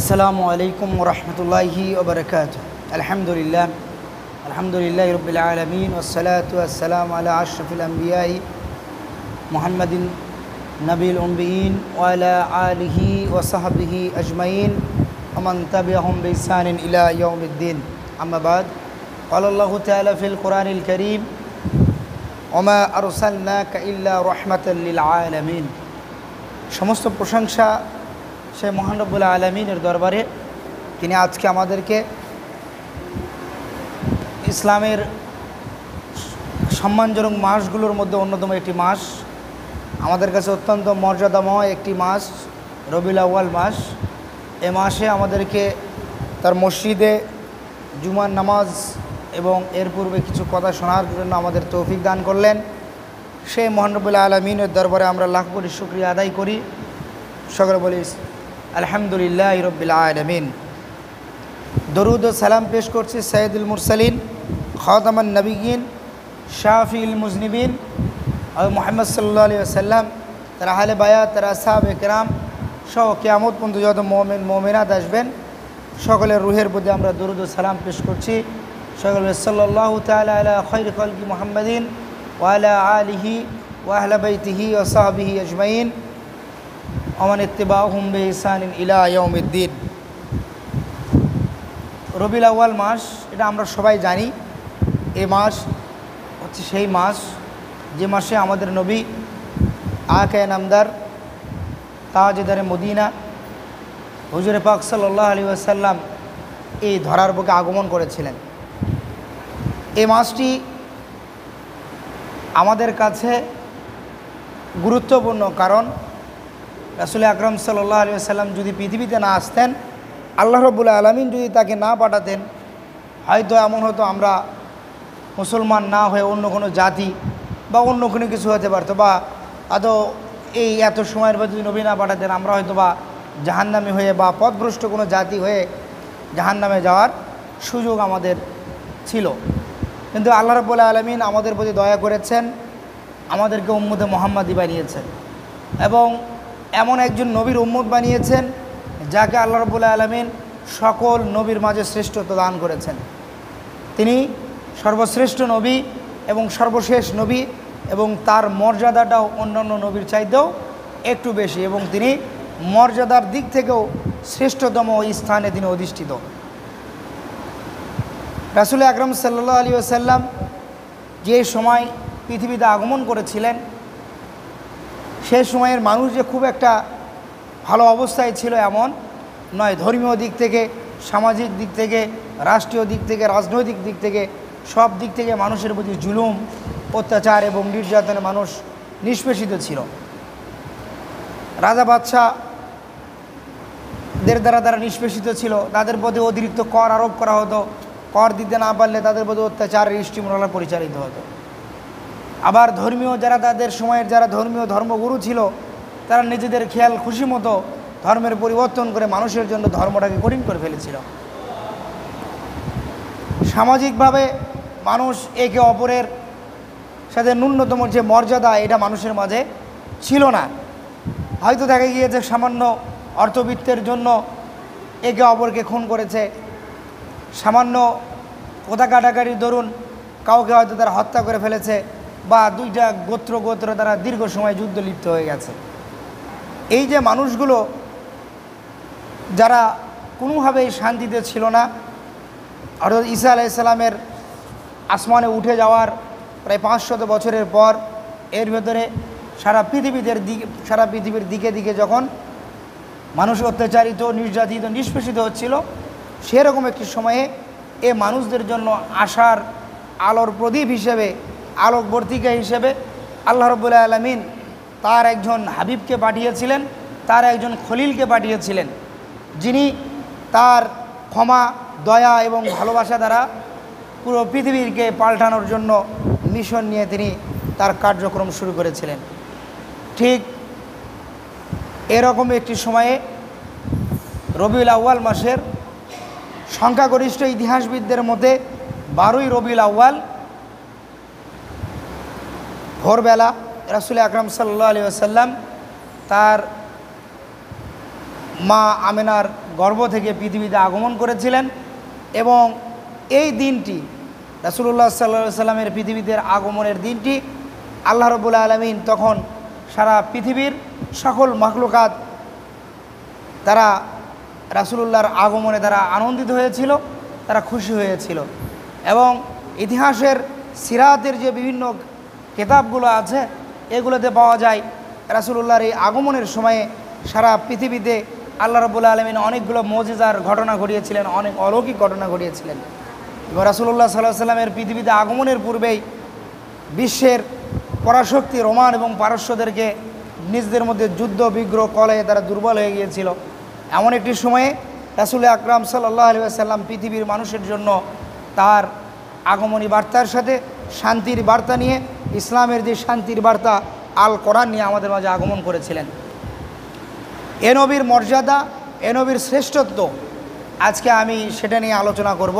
আসসালামু আলাইকুম ওরহমতুল্লাহি ওবরকাতুহ। আলহামদুলিল্লাহ রব্বিল আলামিন ওয়াসসালাতু ওয়াসসালামু আলা আশরাফিল আমবিয়াই মুহাম্মাদিন নবিল উম্মিয়িন ওয়া আলা আলিহি ওয়া সাহবিহি আজমাইন ওয়া মান তাবিআহুম বিইহসানিন ইলা ইয়াউমিদ্দিন। আম্মা বাদ, ক্বালা আল্লাহু তাআলা ফিল কুরআনিল কারীম ওয়া মা আরসালনাকা ইল্লা রাহমাতাল লিল আলামিন। সমস্ত প্রশংসা সে মহান রব্বুল আলামিনের দরবারে, তিনি আজকে আমাদেরকে ইসলামের সম্মানজনক মাসগুলোর মধ্যে অন্যতম একটি মাস, আমাদের কাছে অত্যন্ত মর্যাদাময় একটি মাস রবিউল আউয়াল মাস। এ মাসে আমাদেরকে তার মসজিদে জুমার নামাজ এবং এর পূর্বে কিছু কথা শোনার জন্য আমাদের তৌফিক দান করলেন। সেই মহান রব্বুল আলামিনের দরবারে আমরা লাখ কোটি শুকরিয়া আদায় করি। সকলে বলি আলহামদুলিল্লাহ রব্বিল আলামিন। দরুদ ও সালাম পেশ করছি সৈয়দুল মুরসালিন, খাতামান নবিয়্যিন, শাফিউল মুজনিবিন আর মুহাম্মদ সাল্লাল্লাহু আলাইহি ওয়াসাল্লাম, তার আহলে বায়াত, তার আসহাবে কেরাম সহ কিয়ামত পর্যন্ত যত মুমিন মুমিনাত আসবেন সকলের রুহের প্রতি আমরা দরুদ ও সালাম পেশ করছি। সকলে সাল্লাল্লাহু তাআলা আলা খায়রি খালকি মুহাম্মাদিন ওয়া আলা আলিহি ওয়া আহলি বাইতিহি ওয়া সাহবিহি আজমাইন ওমান ইত্তিবাহুম বিইহসানিন ইলা ইয়াউমিদ্দিন। রবিউল আউয়াল মাস, এটা আমরা সবাই জানি। এই মাস হচ্ছে সেই মাস যে মাসে আমাদের নবী আকে নামদার তাজদারে মদিনা হুজুরে পাক সাল্লাল্লাহু আলাইহি ওয়াসাল্লাম এই ধরার বুকে আগমন করেছিলেন। এই মাসটি আমাদের কাছে গুরুত্বপূর্ণ, কারণ রাসূল আকরাম সাল্লাল্লাহু আলাইহি ওয়াসাল্লাম যদি পৃথিবীতে না আসতেন, আল্লাহ রাব্বুল আলামিন যদি তাকে না পাঠাতেন, হয়তো এমন হতো আমরা মুসলমান না হয়ে অন্য কোনো জাতি বা অন্য কোনো কিছু হতে পারতো, বা এই এত সময়ের পর যদি নবী না পাঠাতেন আমরা হয়তো বা জাহান্নামী হয়ে বা পথভ্রষ্ট কোনো জাতি হয়ে জাহান্নামে যাওয়ার সুযোগ আমাদের ছিল। কিন্তু আল্লাহ রাব্বুল আলামিন আমাদের প্রতি দয়া করেছেন, আমাদেরকে উম্মতে মুহাম্মাদি বানিয়েছেন এবং এমন একজন নবীর উম্মত বানিয়েছেন যাকে আল্লাহ রাব্বুল আলামিন সকল নবীর মাঝে শ্রেষ্ঠত্ব দান করেছেন। তিনি সর্বশ্রেষ্ঠ নবী এবং সর্বশেষ নবী, এবং তার মর্যাদাটাও অন্যান্য নবীর চাইতেও একটু বেশি, এবং তিনি মর্যাদার দিক থেকেও শ্রেষ্ঠতম স্থানে তিনি অধিষ্ঠিত। রাসূল আকরাম সাল্লাল্লাহু আলাইহি ওয়াসাল্লাম যে সময় পৃথিবীতে আগমন করেছিলেন, সেই সময়ের মানুষ যে খুব একটা ভালো অবস্থায় ছিল এমন নয়। ধর্মীয় দিক থেকে, সামাজিক দিক থেকে, রাষ্ট্রীয় দিক থেকে, রাজনৈতিক দিক থেকে, সব দিক থেকে মানুষের প্রতি জুলুম, অত্যাচার এবং নির্যাতনে মানুষ নিষ্পেষিত ছিল। রাজা বাদশাহদের দ্বারা নিষ্পেষিত ছিল, তাদের প্রতি অতিরিক্ত কর আরোপ করা হতো, কর দিতে না পারলে তাদের প্রতি অত্যাচারের স্টিমুলা পরিচালিত হতো। আবার ধর্মীয় যারা, তাদের সময়ের যারা ধর্মীয় ধর্মগুরু ছিল, তারা নিজেদের খেয়াল খুশি মতো ধর্মের পরিবর্তন করে মানুষের জন্য ধর্মটাকে কঠিন করে ফেলেছিল। সামাজিকভাবে মানুষ একে অপরের সাথে ন্যূনতম যে মর্যাদা, এটা মানুষের মাঝে ছিল না। হয়তো দেখা গিয়েছে সামান্য অর্থবিত্তের জন্য একে অপরকে খুন করেছে, সামান্য কথা কাটাকাটির দরুন কাউকে হয়তো তারা হত্যা করে ফেলেছে, বা দুইটা গোত্র তারা দীর্ঘ সময় যুদ্ধ লিপ্ত হয়ে গেছে। এই যে মানুষগুলো যারা কোনোভাবেই শান্তিতে ছিল না, অর্থাৎ ঈসা আলাইহিস সালামের আসমানে উঠে যাওয়ার প্রায় 500 বছরের পর এর ভেতরে সারা পৃথিবীর দিকে দিকে যখন মানুষ অত্যাচারিত, নির্যাতিত, নিষ্পেষিত হচ্ছিল, সেরকম একটি সময়ে এ মানুষদের জন্য আশার আলোর প্রদীপ হিসেবে, আলোকবর্তিকা হিসেবে আল্লাহ রাব্বুল আলামিন তার একজন হাবিবকে পাঠিয়েছিলেন, তার একজন খলিলকে পাঠিয়েছিলেন, যিনি তার ক্ষমা, দয়া এবং ভালোবাসা দ্বারা পুরো পৃথিবীকে পাল্টানোর জন্য মিশন নিয়ে তিনি তার কার্যক্রম শুরু করেছিলেন। ঠিক এরকম একটি সময়ে রবিউল আউয়াল মাসের সংখ্যাগরিষ্ঠ ইতিহাসবিদদের মধ্যে 12ই রবিউল আউয়াল ভোরবেলা রাসূল আকরাম সাল্লাল্লাহু আলাইহি ওয়াসাল্লাম তার মা আমেনার গর্ভ থেকে পৃথিবীতে আগমন করেছিলেন। এবং এই দিনটি রাসূলুল্লাহ সাল্লাল্লাহু আলাইহি সাল্লামের পৃথিবীতে আগমনের দিনটি আল্লাহ রাব্বুল আলামিন তখন সারা পৃথিবীর সকল মাখলুকাত তারা রাসূলুল্লাহর আগমনে তারা আনন্দিত হয়েছিল, তারা খুশি হয়েছিল। এবং ইতিহাসের সিরাতের যে বিভিন্ন কিতাবগুলো আছে এগুলোতে পাওয়া যায় রাসূলুল্লাহর এই আগমনের সময়ে সারা পৃথিবীতে আল্লাহ রাব্বুল আলামিন অনেকগুলো মুজিজার ঘটনা ঘটিয়েছিলেন, অনেক অলৌকিক ঘটনা ঘটিয়েছিলেন। এবং রাসূলুল্লাহ সাল্লাল্লাহু আলাইহি সাল্লামের পৃথিবীতে আগমনের পূর্বেই বিশ্বের পরাশক্তি রোমান এবং পারস্যদেরকে নিজেদের মধ্যে যুদ্ধ বিগ্রহ কলে তারা দুর্বল হয়ে গিয়েছিল। এমন একটি সময়ে রাসূল আকরাম সাল্লাল্লাহু আলাইহি ওয়াসাল্লাম পৃথিবীর মানুষের জন্য তার আগমনী বার্তার সাথে শান্তির বার্তা নিয়ে, ইসলামের যে শান্তির বার্তা আল কোরআন নিয়ে আমাদের মাঝে আগমন করেছিলেন। এ নবীর মর্যাদা, এ নবীর শ্রেষ্ঠত্ব আজকে আমি সেটা নিয়ে আলোচনা করব।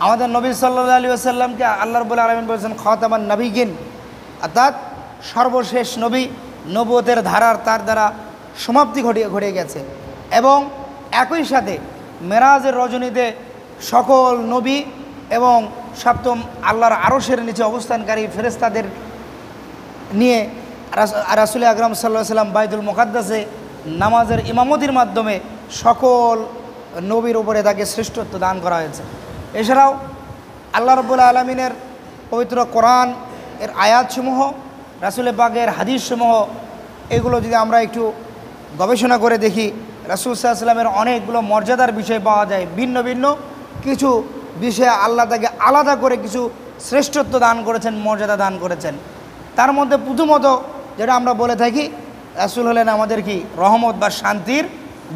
আমাদের নবী সাল্লাল্লাহু আলাইহি ওয়াসাল্লামকে আল্লাহ রাব্বুল আলামিন বলেছেন খাতামান নবিয়িন, অর্থাৎ সর্বশেষ নবী, নবুয়তের ধারার তার দ্বারা সমাপ্তি ঘটে গেছে। এবং একই সাথে মেরাজের রজনীতে সকল নবী এবং সপ্তম আল্লাহর আরশের নিচে অবস্থানকারী ফেরেশতাদের নিয়ে রাসূল আকরাম সাল্লাল্লাহু আলাইহি ওয়াসাল্লাম বাইতুল মুকাদ্দাসে নামাজের ইমামতির মাধ্যমে সকল নবীর উপরে তাকে শ্রেষ্ঠত্ব দান করা হয়েছে। এছাড়াও আল্লাহ রাব্বুল আলামিনের পবিত্র কোরআন এর আয়াতসমূহ, রাসূল পাকের হাদিসসমূহ, এগুলো যদি আমরা একটু গবেষণা করে দেখি রাসূল সাল্লাল্লাহু আলাইহি ওয়াসাল্লামের অনেকগুলো মর্যাদার বিষয় পাওয়া যায়। ভিন্ন ভিন্ন কিছু বিষয়ে আল্লাহ তাকে আলাদা করে কিছু শ্রেষ্ঠত্ব দান করেছেন, মর্যাদা দান করেছেন। তার মধ্যে প্রথমত যেটা আমরা বলে থাকি, রাসূল হলেন আমাদের কি রহমত বা শান্তির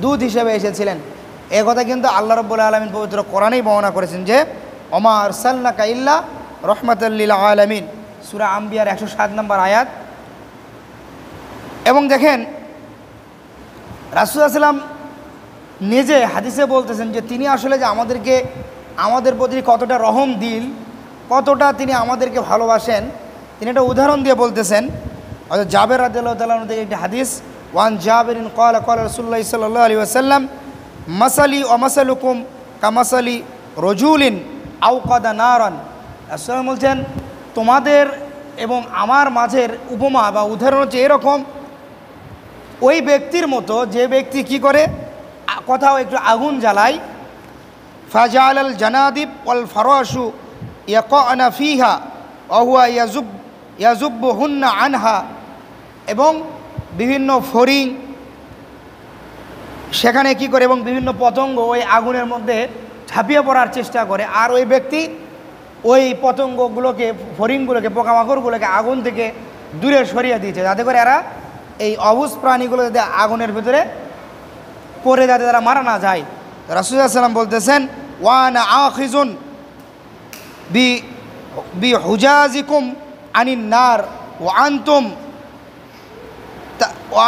দূত হিসেবে এসেছিলেন। এ কথা কিন্তু আল্লাহ রাব্বুল আলামিন পবিত্র কোরআনেই বর্ণনা করেছেন যে ওমা আরসালনাকা ইল্লা রাহমাতাল লিল আলামিন, সূরা আম্বিয়ার 107 নম্বর আয়াত। এবং দেখেন রাসূল সাল্লাল্লাহু আলাইহি ওয়াসাল্লাম নিজে হাদিসে বলতেছেন যে তিনি আসলে যে আমাদের প্রতি কতটা রহম দিল, কতটা তিনি আমাদেরকে ভালোবাসেন, তিনি একটা উদাহরণ দিয়ে বলতেছেন। অর্থাৎ জাবের রাদিয়াল্লাহু তাআলা থেকে একটি হাদিস, ওয়ান জাবেরিন ক্বালা ক্বালা রাসূলুল্লাহ সাল্লাল্লাহু আলাইহি ওয়াসাল্লাম মাসালি ওয়া মাসালুকুম কামাসালি রজুলিন আওকাদা নারান। রাসূল বলছেন তোমাদের এবং আমার মাঝের উপমা বা উদাহরণ হচ্ছে এরকম, ওই ব্যক্তির মতো যে ব্যক্তি কি করে কোথাও একটু আগুন জ্বালায়, ফাজালাল জানাদিব ওয়াল ফারাশু ইয়াকানা ফিহা ওয়া হুয়া ইয়াজুবহুন্না আনহা, এবং বিভিন্ন ফড়িং সেখানে কি করে এবং বিভিন্ন পতঙ্গ ওই আগুনের মধ্যে ঝাঁপিয়ে পড়ার চেষ্টা করে, আর ওই ব্যক্তি ওই পতঙ্গগুলোকে, ফড়িংগুলোকে, পোকামাকড়গুলোকে আগুন থেকে দূরে সরিয়ে দিয়েছে, যাতে করে এরা এই অবুজ প্রাণীগুলো যাতে আগুনের ভিতরে পড়ে যাতে তারা মারা না যায়। রাসূলুল্লাহ সাল্লাল্লাহু আলাইহি ওয়াসাল্লাম বলতেছেন ওয়ানা আখিজুন বি হুজাজিকুম আনিন নার ওয়া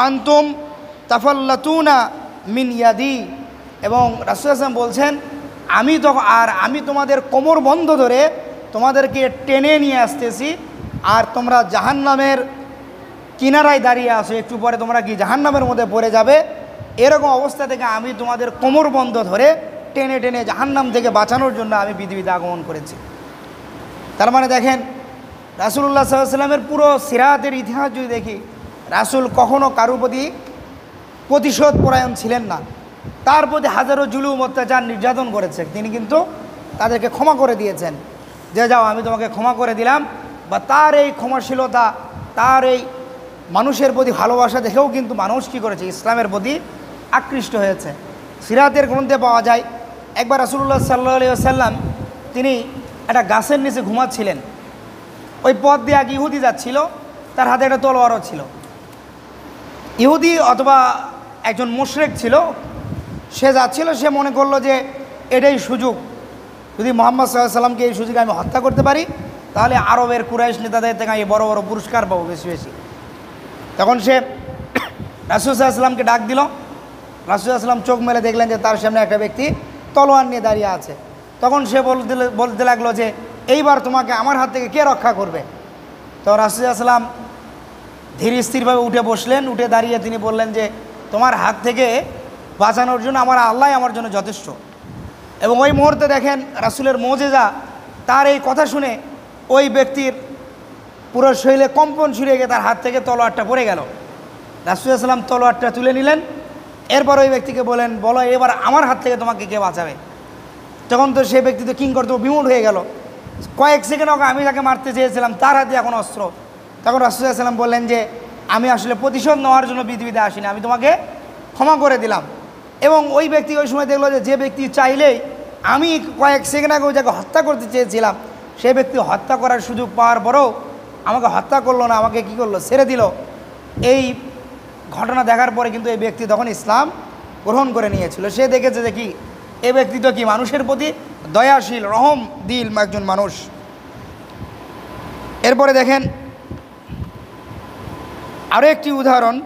আনতুম তাফাল্লাতুনা মিন ইয়াদি। এবং রাসূলুল্লাহ সাল্লাল্লাহু আলাইহি ওয়াসাল্লাম বলছেন আমি তোমাদের কোমর বন্ধ ধরে তোমাদেরকে টেনে নিয়ে আসতেছি, আর তোমরা জাহান্নামের কিনারায় দাঁড়িয়ে আসো, একটু পরে তোমরা কি জাহান্নামের মধ্যে পড়ে যাবে। এরকম অবস্থা থেকে আমি তোমাদের কোমর বন্ধ ধরে টেনে টেনে জাহান্নাম থেকে বাঁচানোর জন্য আমি পৃথিবীতে আগমন করেছি। তার মানে দেখেন রাসূলুল্লাহ সাল্লাল্লাহু আলাইহি ওয়াসাল্লামের পুরো সিরাতের ইতিহাস যদি দেখি, রাসূল কখনো কারোর প্রতি প্রতিশোধ পরায়ণ ছিলেন না। তার প্রতি হাজারো জুলুম, অত্যাচার, নির্যাতন করেছে, তিনি কিন্তু তাদেরকে ক্ষমা করে দিয়েছেন, যে যাও আমি তোমাকে ক্ষমা করে দিলাম। বা তার এই ক্ষমাশীলতা, তার এই মানুষের প্রতি ভালোবাসা দেখেও কিন্তু মানুষ কী করেছে, ইসলামের প্রতি আকৃষ্ট হয়েছে। সিরাতের গ্রন্থে পাওয়া যায় একবার রাসূলুল্লাহ সাল্লাল্লাহু আলাইহি ওয়াসাল্লাম তিনি একটা গাছের নিচে ঘুমাচ্ছিলেন। ওই পথ দিয়ে এক ইহুদি যাচ্ছিল, তার হাতে একটা তলোয়ারও ছিল। ইহুদি অথবা একজন মুশরিক ছিল, সে যাচ্ছিল, সে মনে করলো যে এটাই সুযোগ, যদি মুহাম্মদ সাল্লাল্লাহু আলাইহি ওয়াসাল্লামকে এই সুযোগে আমি হত্যা করতে পারি তাহলে আরবের কুরাইশ নেতাদের থেকে আমি বড় বড় পুরস্কার পাবো বেশি বেশি। তখন সে রাসূল সাল্লাল্লাহু আলাইহি ওয়াসাল্লামকে ডাক দিল। রাসূল সাল্লাল্লাহু আলাইহি ওয়াসাল্লাম চোখ মেলে দেখলেন যে তার সামনে একটা ব্যক্তি তলোয়ার নিয়ে দাঁড়িয়ে আছে। তখন সে বলতে লাগলো যে এইবার তোমাকে আমার হাত থেকে কে রক্ষা করবে। তো রাসূল সাল্লাল্লাহু আলাইহি ওয়াসাল্লাম ধীর স্থিরভাবে উঠে বসলেন, উঠে দাঁড়িয়ে তিনি বললেন যে তোমার হাত থেকে বাঁচানোর জন্য আমার আল্লাহ আমার জন্য যথেষ্ট। এবং ওই মুহূর্তে দেখেন রাসূলের মুজিজা, তার এই কথা শুনে ওই ব্যক্তির পুরো শরীরে কম্পন ছুড়ে গিয়ে তার হাত থেকে তলোয়ারটা পড়ে গেল। রাসূল সাল্লাল্লাহু আলাইহি ওয়াসাল্লাম তলোয়ারটা তুলে নিলেন। এরপর ওই ব্যক্তিকে বলেন, বলো এবার আমার হাত থেকে তোমাকে কে বাঁচাবে? তখন তো সেই ব্যক্তি তো কিংকর্তব্য বিমূঢ় হয়ে গেল। কয়েক সেকেন্ড আগে আমি তাকে মারতে চেয়েছিলাম, তার হাতে এখন অস্ত্র। তখন রাসূল সাল্লাল্লাহু আলাইহি ওয়াসাল্লাম বললেন যে আমি আসলে প্রতিশোধ নেওয়ার জন্য পৃথিবীতে আসিনি, আমি তোমাকে ক্ষমা করে দিলাম। এবং ওই ব্যক্তি ওই সময় দেখলো যে ব্যক্তি চাইলেই আমি কয়েক সেকেন্ড আগে ওই যাকে হত্যা করতে চেয়েছিলাম, সেই ব্যক্তি হত্যা করার সুযোগ পাওয়ার পরেও আমাকে হত্যা করলো না, আমাকে কি করলো, ছেড়ে দিল। এই ঘটনা দেখার পরে কিন্তু এই ব্যক্তি তখন ইসলাম গ্রহণ করে নিয়েছিল। সে দেখেছে যে কি এই ব্যক্তি তো কি মানুষের প্রতি দয়াশীল, রহম দিল একজন মানুষ। এরপরে দেখেন আরও একটি উদাহরণ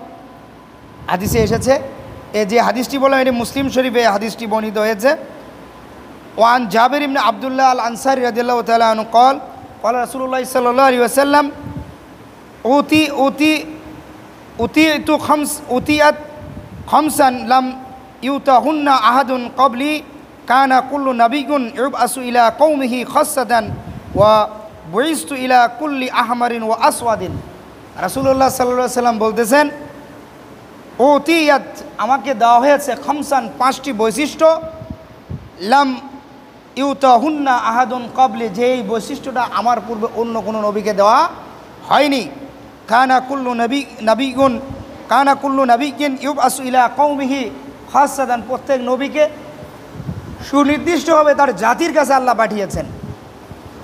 হাদিসে এসেছে। এই যে হাদিসটি বললাম এটি মুসলিম শরীফে হাদিসটি বর্ণিত হয়েছে। ওয়ান জাবির ইবনে আব্দুল্লাহ আল আনসারী রাদিয়াল্লাহু তাআলা আনহু قال قال رسول الله صلى الله عليه وسلم أوتيت خمسا لم يؤتهن أحد قبلي كان كل نبي يبعث إلى قومه خاصة وبعثت إلى كل أحمر وأسود। রাসূলুল্লাহ সাল্লাল্লাহু আলাইহি ওয়াসাল্লাম বলতেছেন, উতিয়াত আমাকে দেওয়া হয়েছে খামসান পাঁচটি বৈশিষ্ট্য, লাম ইউতাহুন্না আহাদুন ক্বাবলি যেই বৈশিষ্ট্যটা আমার পূর্বে অন্য কোনো নবীকে দেওয়া হয়নি। কানা কুল্লু নবিয়্যিন ইউবআসু ইলা কওমিহি খাসাতান প্রত্যেক নবীকে সুনির্দিষ্টভাবে তার জাতির কাছে আল্লাহ পাঠিয়েছেন।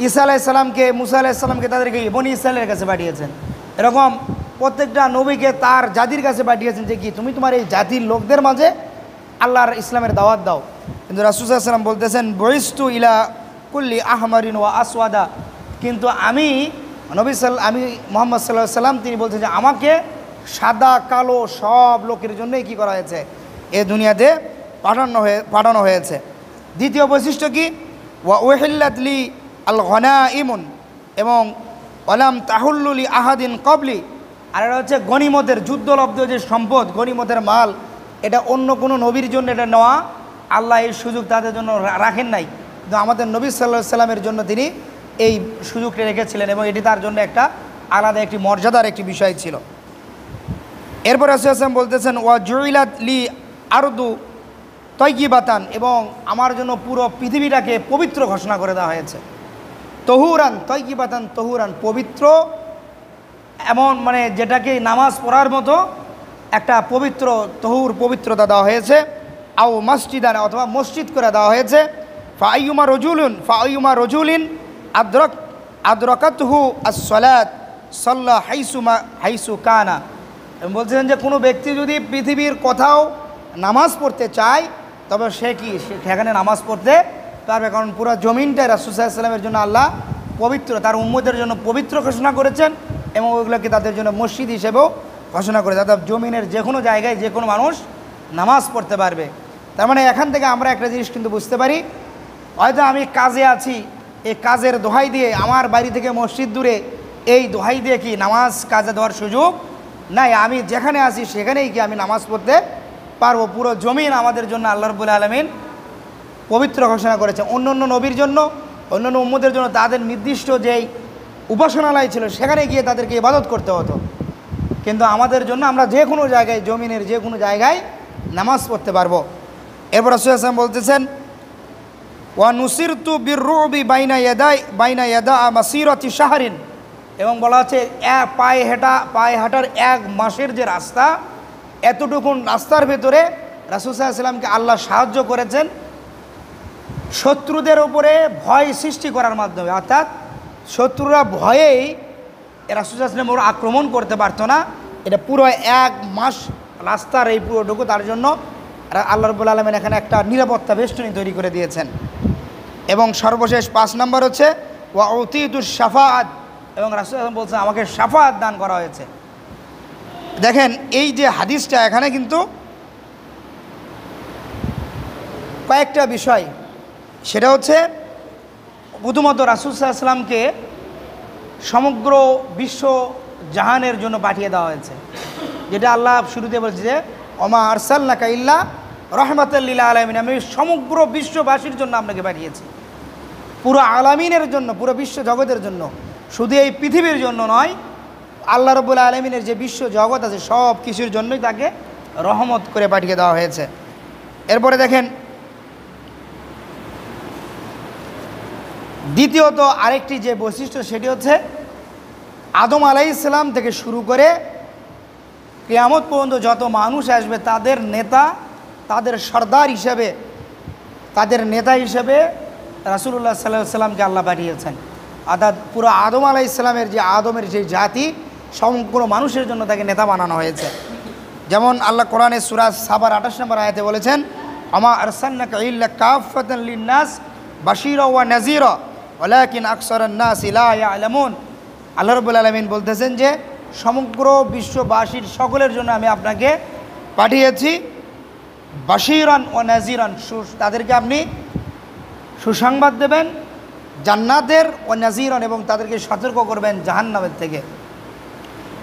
ঈসা আলাইহিস সালামকে, মুসা আলাইহিস সালামকে তাদেরকে বনী ইসরায়েলের কাছে পাঠিয়েছেন। এরকম প্রত্যেকটা নবীকে তার জাতির কাছে পাঠিয়েছেন যে কি তুমি তোমার এই জাতির লোকদের মাঝে আল্লাহর ইসলামের দাওয়াত দাও। কিন্তু রাসূল সাল্লাল্লাহু আলাইহি ওয়াসাল্লাম বলতেছেন বুইস্তু ইলা কুল্লি আহমারিন ওয়া আসওয়াদা, কিন্তু আমি মুহাম্মদ সাল্লাল্লাহু আলাইহি ওয়াসাল্লাম তিনি বলছেন যে আমাকে সাদা কালো সব লোকের জন্যই কি করা হয়েছে, এ দুনিয়াতে পাঠানো হয়েছে। দ্বিতীয় বৈশিষ্ট্য কি, ওয়া উহিল্লাত লি আল গনাইমুন এবং ওয়ালাম তাহুল্লু লি আহাদিন ক্বাবলি, আর এটা হচ্ছে গনিমতের যুদ্ধলব্ধ যে সম্পদ, গনিমতের মাল, এটা অন্য কোনো নবীর জন্য এটা নেওয়া আল্লাহ এই সুযোগ তাদের জন্য রাখেন নাই, কিন্তু আমাদের নবী সাল্লাল্লাহু আলাইহি সাল্লামের জন্য তিনি এই সুযোগটা রেখেছিলেন এবং এটি তার জন্য একটা আলাদা একটি মর্যাদার একটি বিষয় ছিল। এরপর রাসূল সাল্লাল্লাহু আলাইহি ওয়াসাল্লাম বলতেছেন ওয়া জুইলাত লি আরদু তাইয়িবাতান, এবং আমার জন্য পুরো পৃথিবীটাকে পবিত্র ঘোষণা করে দেওয়া হয়েছে। তহুরান তাইয়িবাতান তহুরান, পবিত্র এমন মানে যেটাকে নামাজ পড়ার মতো একটা পবিত্র পবিত্রতা দেওয়া হয়েছে। আও মসজিদান, অথবা মসজিদ করে দেওয়া হয়েছে। ফাআইয়ুমা রজুলিন আদরাকাতহু আস-সালাত সাল্লা হাইসু কানা, বলছেন যে কোনো ব্যক্তি যদি পৃথিবীর কোথাও নামাজ পড়তে চায় তবে সে কি সেখানে নামাজ পড়তে পারবে, কারণ পুরো জমিনটাই রাসূল সাল্লাল্লাহু আলাইহি ওয়াসাল্লামের জন্য আল্লাহ পবিত্র, তার উম্মতের জন্য পবিত্র ঘোষণা করেছেন এবং ওইগুলোকে তাদের জন্য মসজিদ হিসেবেও ঘোষণা করে, তাদের জমিনের যে কোনো জায়গায় যে কোনো মানুষ নামাজ পড়তে পারবে। তার মানে এখান থেকে আমরা একটা জিনিস কিন্তু বুঝতে পারি, হয়তো আমি কাজে আছি, এই কাজের দোহাই দিয়ে আমার বাড়ি থেকে মসজিদ দূরে, এই দোহাই দিয়ে কি নামাজ কাজে দেওয়ার সুযোগ নাই, আমি যেখানে আছি সেখানেই কি আমি নামাজ পড়তে পারবো। পুরো জমিন আমাদের জন্য আল্লাহ রাব্বুল আলামিন পবিত্র ঘোষণা করেছে। অন্য অন্য নবীর জন্য, অন্যান্য উম্মতের জন্য তাদের নির্দিষ্ট যেই উপাসনালয় ছিল সেখানে গিয়ে তাদেরকে ইবাদত করতে হতো, কিন্তু আমাদের জন্য আমরা যে কোনো জায়গায়, জমিনের যে কোনো জায়গায় নামাজ পড়তে পারবো। এরপর রাসূল সাল্লাল্লাহু আলাইহি ওয়াসাল্লাম বলতেছেন ওয়া নুসিরতু বিররুবি বাইনা ইয়াদা মাসিরাতি শাহরিন, এবং বলা হচ্ছে পায়ে হাঁটার এক মাসের যে রাস্তা, এতটুকুন রাস্তার ভেতরে রাসূল সাল্লাল্লাহু আলাইহি ওয়াসাল্লামকে আল্লাহ সাহায্য করেছেন শত্রুদের উপরে ভয় সৃষ্টি করার মাধ্যমে, অর্থাৎ শত্রুরা ভয়েই রাসূল সাল্লাল্লাহু আলাইহি ওয়াসাল্লাম ওরা আক্রমণ করতে পারতো না। এটা পুরো এক মাস রাস্তার এই পুরোটুকু তার জন্য আল্লাহ রাব্বুল আলামিন এখানে একটা নিরাপত্তা বেষ্টনী তৈরি করে দিয়েছেন। এবং সর্বশেষ 5 নম্বর হচ্ছে ওয়া উতিতুশ শাফাআত, এবং রাসূল সাল্লাল্লাহু আলাইহি ওয়াসাল্লাম বলছেন আমাকে শাফাআত দান করা হয়েছে। দেখেন এই যে হাদিসটা, এখানে কিন্তু কয়েকটা বিষয়, সেটা হচ্ছে প্রথমত রাসূল সাল্লাল্লাহু আলাইহি ওয়াসাল্লামকে সমগ্র বিশ্ব জাহানের জন্য পাঠিয়ে দেওয়া হয়েছে, যেটা আল্লাহ শুরুতে বলছে যে ওমা আরসালনাকা ইল্লা রহমাতাল লিল আলামিন, আমি সমগ্র বিশ্ববাসীর জন্য আপনাকে পাঠিয়েছি, পুরো আলামিনের জন্য, পুরো বিশ্ব জগতের জন্য, শুধু এই পৃথিবীর জন্য নয়, আল্লাহ রাব্বুল আলামিনের যে বিশ্ব জগৎ আছে সব কিছুর জন্যই তাকে রহমত করে পাঠিয়ে দেওয়া হয়েছে। এরপরে দেখেন দ্বিতীয়ত আরেকটি যে বৈশিষ্ট্য সেটি হচ্ছে আদম আলাইহিস সালাম থেকে শুরু করে কিয়ামত পর্যন্ত যত মানুষ আসবে তাদের নেতা, তাদের সর্দার হিসেবে, তাদের নেতা হিসেবে রাসূলুল্লাহ সাল্লাল্লাহু আলাইহি সাল্লামকে আল্লাহ পাঠিয়েছেন। অর্থাৎ পুরো আদম আলাইহিস সালামের যে আদমের যে জাতি সমগ্র মানুষের জন্য তাকে নেতা বানানো হয়েছে। যেমন আল্লাহ কোরআনে সূরা সাবার 28 নম্বর আয়াতে বলেছেন, আমা আরসালনাকা ইল্লা কাফাতান লিন-নাস বাশীরা ওয়া নাযীরা ওয়ালাকিন আকসারান নাস লা ইয়ালামুন। আল্লাহ রাব্বুল আলামিন বলতেছেন যে সমগ্র বিশ্ববাসীর সকলের জন্য আমি আপনাকে পাঠিয়েছি বাশীরান ওয়া নাযীরান, তাদেরকে আপনি সুসংবাদ দেবেন জান্নাতের, ও নাযীরান এবং তাদেরকে সতর্ক করবেন জাহান্নামের থেকে।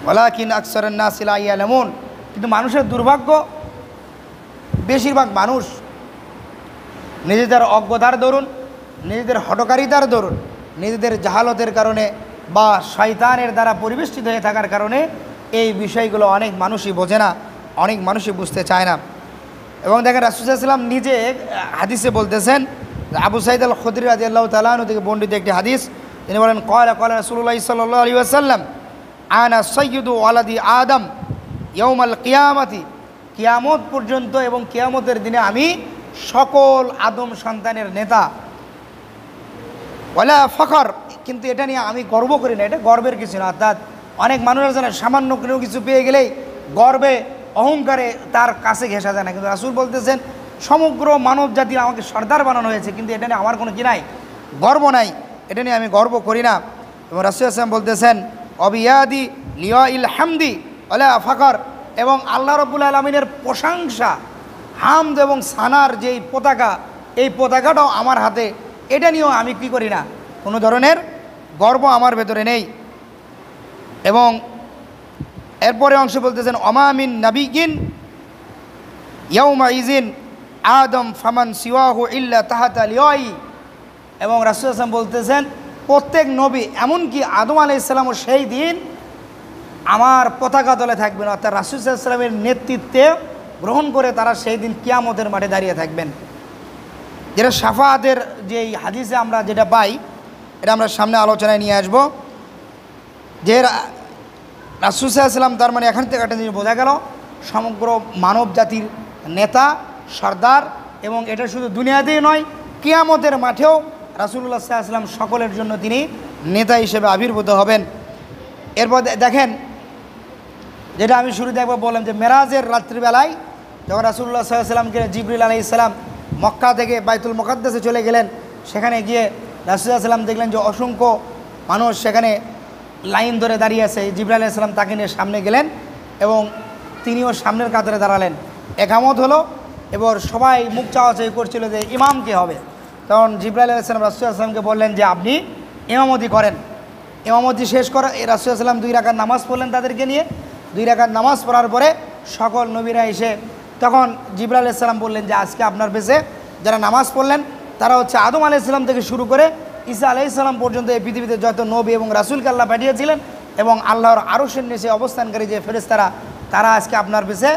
ওয়ালাকিন আকসারান নাস লা ইয়ালামুন, কিন্তু মানুষের দুর্ভাগ্য, বেশিরভাগ মানুষ নিজেদের অজ্ঞতার দরুন, নিজেদের হঠকারিতার দরুন, নিজেদের জাহালতের কারণে বা শয়তানের দ্বারা পরিবেষ্টিত হয়ে থাকার কারণে এই বিষয়গুলো অনেক মানুষই বোঝে না, অনেক মানুষই বুঝতে চায় না। এবং দেখেন রাসূল সাল্লাল্লাহু আলাইহি ওয়াসাল্লাম নিজে হাদিসে বলতেছেন, আবু সাঈদ আল খুদরি রাদিয়াল্লাহু তাআলা আনহু থেকে বর্ণিত একটি হাদিস, তিনি বলেন ক্বালা ক্বালা রাসূলুল্লাহ সাল্লাল্লাহু আলাইহি ওয়াসাল্লাম আনা সাইয়্যিদু ওয়ালাদি আদম ইয়াউমাল কিয়ামাতি, কিয়ামত পর্যন্ত এবং কিয়ামতের দিনে আমি সকল আদম সন্তানের নেতা। ওয়ালা ফখর, কিন্তু এটা নিয়ে আমি গর্ব করি না, এটা গর্বের কিছু না। অর্থাৎ অনেক মানুষের জানে সামান্য কোনো কিছু পেয়ে গেলেই গর্বে অহংকারে তার কাছে ঘেঁষা যায় না, কিন্তু রাসূল বলতেছেন সমগ্র মানব জাতির আমাকে সর্দার বানানো হয়েছে, কিন্তু এটা নিয়ে আমার কোনো কি নাই, গর্ব নাই, এটা নিয়ে আমি গর্ব করি না। এবং রাসূল সাল্লাল্লাহু আলাইহি ওয়াসাল্লাম বলতেছেন অবিয়াদি লিওয়াইল হামদি ওয়ালা ফখর, এবং আল্লাহ রাব্বুল আলামিনের প্রশংসা, হামদ এবং সানার যেই পতাকা, এই পতাকাটাও আমার হাতে, এটা নিয়েও আমি কি করি না, কোনো ধরনের গর্ব আমার ভেতরে নেই। এবং এরপরে অংশ বলতেছেন অমামিন নাবিয়িন ইয়াউমা ইযিন আদম ফামান সিওয়াহু ইল্লা তাহাতা লিওয়াই, এবং রাসূল সাল্লাল্লাহু আলাইহি ওয়াসাল্লাম বলতেছেন প্রত্যেক নবী এমনকি আদম আলাইহিস সালামও সেই দিন আমার পতাকা তলে থাকবেন, অর্থাৎ রাসূল সাল্লাল্লাহু আলাইহি ওয়াসাল্লামের নেতৃত্বে গ্রহণ করে তারা সেই দিন কিয়ামতের মাঠে দাঁড়িয়ে থাকবেন। যেটা শাফাআতের যেই হাদিসে আমরা যেটা পাই, এটা আমরা সামনে আলোচনায় নিয়ে আসব, যে রাসূল সাল্লাল্লাহু আলাইহি ওয়াসাল্লাম, তার মানে এখান থেকে একটা জিনিস বোঝা গেল সমগ্র মানব জাতির নেতা, সর্দার, এবং এটা শুধু দুনিয়াতেই নয় কিয়ামতের মাঠেও রাসূলুল্লাহ সাল্লাল্লাহু আলাইহি ওয়াসাল্লাম সকলের জন্য তিনি নেতা হিসেবে আবির্ভূত হবেন। এরপর দেখেন যেটা আমি শুরুতে একবার বললাম যে মেরাজের রাত্রিবেলায় যখন রাসূলুল্লাহ সাল্লাল্লাহু আলাইহি ওয়াসাল্লামকে জিবরিল আলাইহিস সালাম মক্কা থেকে বাইতুল মুকাদ্দাসে চলে গেলেন, সেখানে গিয়ে রাসূলুল্লাহ সাল্লাল্লাহু আলাইহি ওয়াসাল্লাম দেখলেন যে অসংখ্য মানুষ সেখানে লাইন ধরে দাঁড়িয়ে আছে। জিবরিল আলাইহিস সালাম তাকে নিয়ে সামনে গেলেন এবং তিনিও সামনের কাতারে দাঁড়ালেন। একামত হলো, এবার সবাই মুখ চাওয়াচাই করছিল যে ইমাম কে হবে। তখন জিবরাইল আলাইহিস সালাম রাসূলুল্লাহ সাল্লাল্লাহু আলাইহি ওয়াসাল্লামকে বললেন যে আপনি ইমামতি করেন। ইমামতি শেষ করে রাসূলুল্লাহ সাল্লাল্লাহু আলাইহি ওয়াসাল্লাম 2 রাকাত নামাজ পড়লেন তাদেরকে নিয়ে। 2 রাকাত নামাজ পড়ার পরে সকল নবীরা এসে তখন জিবরাইল আলাইহিস সালাম বললেন যে আজকে আপনার পেছে যারা নামাজ পড়লেন তারা হচ্ছে আদম আলাইহিস সালাম থেকে শুরু করে ঈসা আলাইহিস সালাম পর্যন্ত এই পৃথিবীতে যত নবী এবং রাসূলকে আল্লাহ পাঠিয়েছিলেন এবং আল্লাহর আরশের নিচে অবস্থানকারী যে ফেরেশতারা, তারা আজকে আপনার পেছে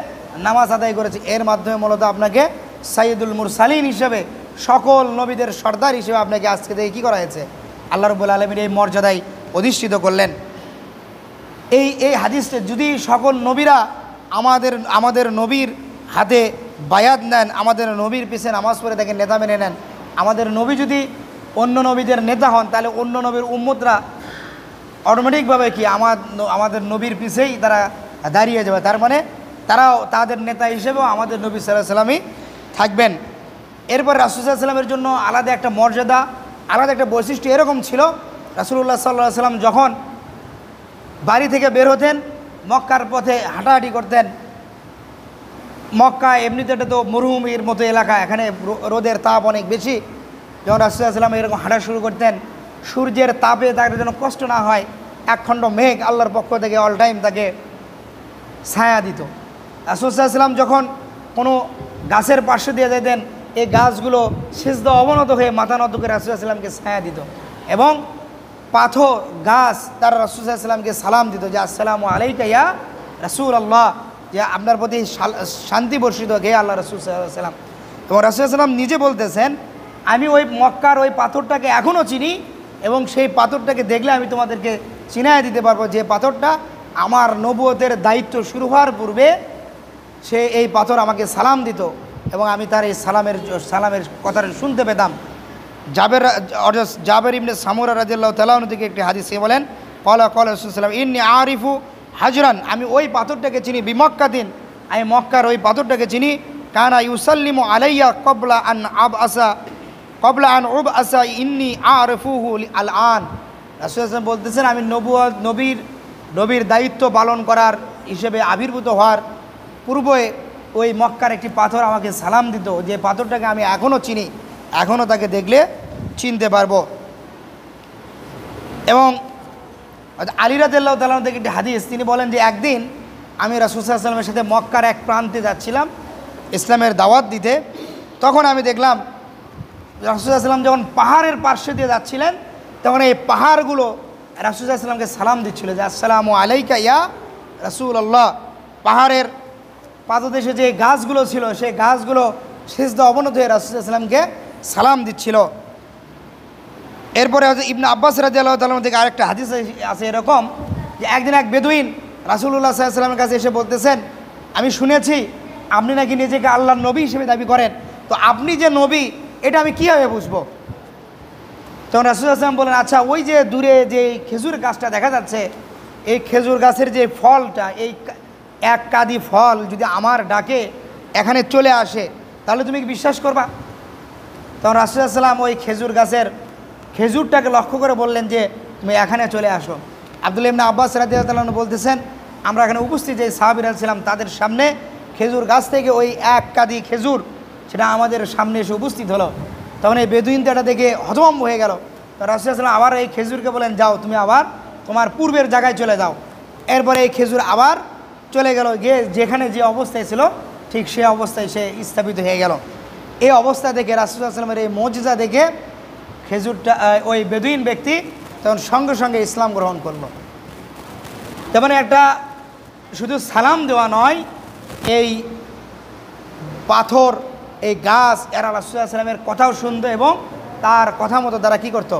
নামাজ আদায় করেছে। এর মাধ্যমে মূলত আপনাকে সাইয়্যিদুল মুরসালিন হিসেবে, সকল নবীদের সর্দার হিসেবে আপনাকে আজকে থেকে কী করা হয়েছে, আল্লাহ রাব্বুল আলামিন এই মর্যাদায় অধিষ্ঠিত করলেন। এই হাদিসে যদি সকল নবীরা আমাদের নবীর হাতে বায়াত নেন, আমাদের নবীর পিছে নামাজ পড়ে তাকে নেতা মেনে নেন, আমাদের নবী যদি অন্য নবীদের নেতা হন, তাহলে অন্য নবীর উম্মতরা অটোমেটিকভাবে কি আমাদের নবীর পিছেই তারা দাঁড়িয়ে যাবে। তার মানে তারাও তাদের নেতা হিসেবেও আমাদের নবী সাল্লাল্লাহু আলাইহি ওয়াসাল্লামই থাকবেন। এরপর রাসূল সাল্লাল্লাহু আলাইহি ওয়াসাল্লামের জন্য আলাদা একটা মর্যাদা, আলাদা একটা বৈশিষ্ট্য এরকম ছিল, রাসূলুল্লাহ সাল্লাল্লাহু আলাইহি ওয়াসাল্লাম যখন বাড়ি থেকে বের হতেন, মক্কার পথে হাঁটাহাঁটি করতেন। মক্কা এমনিতে এটা তো মরুভূমির মতো এলাকা, এখানে রোদের তাপ অনেক বেশি। যখন রাসূল সাল্লাল্লাহু আলাইহি ওয়াসাল্লাম এরকম হাঁটা শুরু করতেন, সূর্যের তাপে তার যেন কষ্ট না হয়, একখণ্ড মেঘ আল্লাহর পক্ষ থেকে অল টাইম তাকে ছায়া দিত। রাসূল সাল্লাল্লাহু আলাইহি ওয়াসাল্লাম যখন কোনো গাছের পাশে দিয়ে যেতেন, এই গাছগুলো সিজদা অবনত হয়ে মাথা নত করে রাসূল সাল্লাল্লাহু আলাইহি ওয়াসাল্লামকে ছায়া দিত এবং পাথর গাছ তারা রাসূল সাল্লাল্লাহু আলাইহি ওয়াসাল্লামকে সালাম দিত যে আসসালামু আলাইকা ইয়া রাসূলুল্লাহ, যে আপনার প্রতি শান্তি বর্ষিত হে আল্লাহ রাসূল সাল্লাল্লাহু আলাইহি ওয়াসাল্লাম। এবং রাসূল সাল্লাল্লাহু আলাইহি ওয়াসাল্লাম নিজে বলতেছেন, আমি ওই মক্কার ওই পাথরটাকে এখনও চিনি এবং সেই পাথরটাকে দেখলে আমি তোমাদেরকে চিনায় দিতে পারবো যে পাথরটা আমার নবুয়তের দায়িত্ব শুরু হওয়ার পূর্বে সে এই পাথর আমাকে সালাম দিত এবং আমি তার এই সালামের কথাটা শুনতে পেতাম। জাবের ইবনে সামুরা রাদিয়াল্লাহু তাআলা আনহু থেকে একটি হাদিসে বলেন, ক্বালা রাসূলুল্লাহ সাল্লাল্লাহু আলাইহি ওয়াসাল্লাম ইন্নী আরিফু হাজরান, আমি ওই পাথরটাকে চিনি, বিমক্কাতিন, আমি মক্কার ওই পাথরটাকে চিনি, কানা ইউসাল্লিমু আলাইয়া ক্বাবলা আন উবআসা ইন্নী আরিফুহু আল আন। রাসূলুল্লাহ সাল্লাল্লাহু বলতেছেন, আমি নবীর দায়িত্ব পালন করার হিসেবে আবির্ভূত হওয়ার পূর্বে ওই মক্কার একটি পাথর আমাকে সালাম দিত, যে পাথরটাকে আমি এখনও চিনি, এখনও তাকে দেখলে চিনতে পারবো। এবং আলী রাদিয়াল্লাহু তাআলা থেকে একটি হাদিস, তিনি বলেন যে একদিন আমি রাসূল সাল্লাল্লাহু আলাইহি ওয়াসাল্লামের সাথে মক্কার এক প্রান্তে যাচ্ছিলাম ইসলামের দাওয়াত দিতে। তখন আমি দেখলাম রাসূল সাল্লাল্লাহু আলাইহি ওয়াসাল্লাম যখন পাহাড়ের পার্শ্ব দিয়ে যাচ্ছিলেন, তখন এই পাহাড়গুলো রাসূল সাল্লাল্লাহু আলাইহি ওয়াসাল্লামকে সালাম দিচ্ছিল যে আসসালামু আলাইকা ইয়া রাসূলুল্লাহ। পাহাড়ের পাদদেশে যে গাছগুলো ছিল সেই গাছগুলো সিজদা অবনত হয়ে রাসূল সাল্লাল্লাহু আলাইহি ওয়াসাল্লামকে সালাম দিচ্ছিল। এরপরে ইবনে আব্বাস রাদিয়াল্লাহু তাআলা থেকে আরেকটা হাদিস আছে এরকম, যে একদিন এক বেদুইন রাসূলুল্লাহ সাল্লাল্লাহু আলাইহি ওয়াসাল্লামের কাছে এসে বলতেছেন, আমি শুনেছি আপনি নাকি নিজেকে আল্লাহর নবী হিসেবে দাবি করেন, তো আপনি যে নবী এটা আমি কীভাবে বুঝবো? তখন রাসূল সাল্লাল্লাহু আলাইহি ওয়াসাল্লাম বলেন, আচ্ছা ওই যে দূরে যে খেজুর গাছটা দেখা যাচ্ছে, এই খেজুর গাছের যে ফলটা, এই এক কাঁদি ফল যদি আমার ডাকে এখানে চলে আসে তাহলে তুমি কি বিশ্বাস করবা? তখন রাসূল সাল্লাল্লাহু আলাইহি ওয়াসাল্লাম ওই খেজুর গাছের খেজুরটাকে লক্ষ্য করে বললেন যে তুমি এখানে চলে আসো। আব্দুল্লাহ ইবনে আব্বাস রাদিয়াল্লাহু তাআলা বলতেছেন, আমরা এখানে উপস্থিত যে সাহাবীরা ছিলাম তাদের সামনে খেজুর গাছ থেকে ওই এক কাঁদি খেজুর সেটা আমাদের সামনে এসে উপস্থিত হলো। তখন এই বেদুইনটা দেখে হতভম্ব হয়ে গেল। তো রাসূল সাল্লাল্লাহু আলাইহি ওয়াসাল্লাম আবার এই খেজুরকে বলেন, যাও তুমি আবার তোমার পূর্বের জায়গায় চলে যাও। এরপরে এই খেজুর আবার চলে গেল, গিয়ে যেখানে যে অবস্থায় ছিল ঠিক সে অবস্থায় সে স্থাপিত হয়ে গেল। এই অবস্থা দেখে রাসূল সাল্লাল্লাহু আলাইহি ওয়াসাল্লামের এই মুজিজা দেখে খেজুরটা ওই বেদুইন ব্যক্তি তখন সঙ্গে সঙ্গে ইসলাম গ্রহণ করলো। তেমন একটা শুধু সালাম দেওয়া নয়, এই পাথর এই গাছ এরা রাসূল সাল্লাল্লাহু আলাইহি ওয়াসাল্লামের কথাও শুনতো এবং তার কথা মতো তারা কী করতো,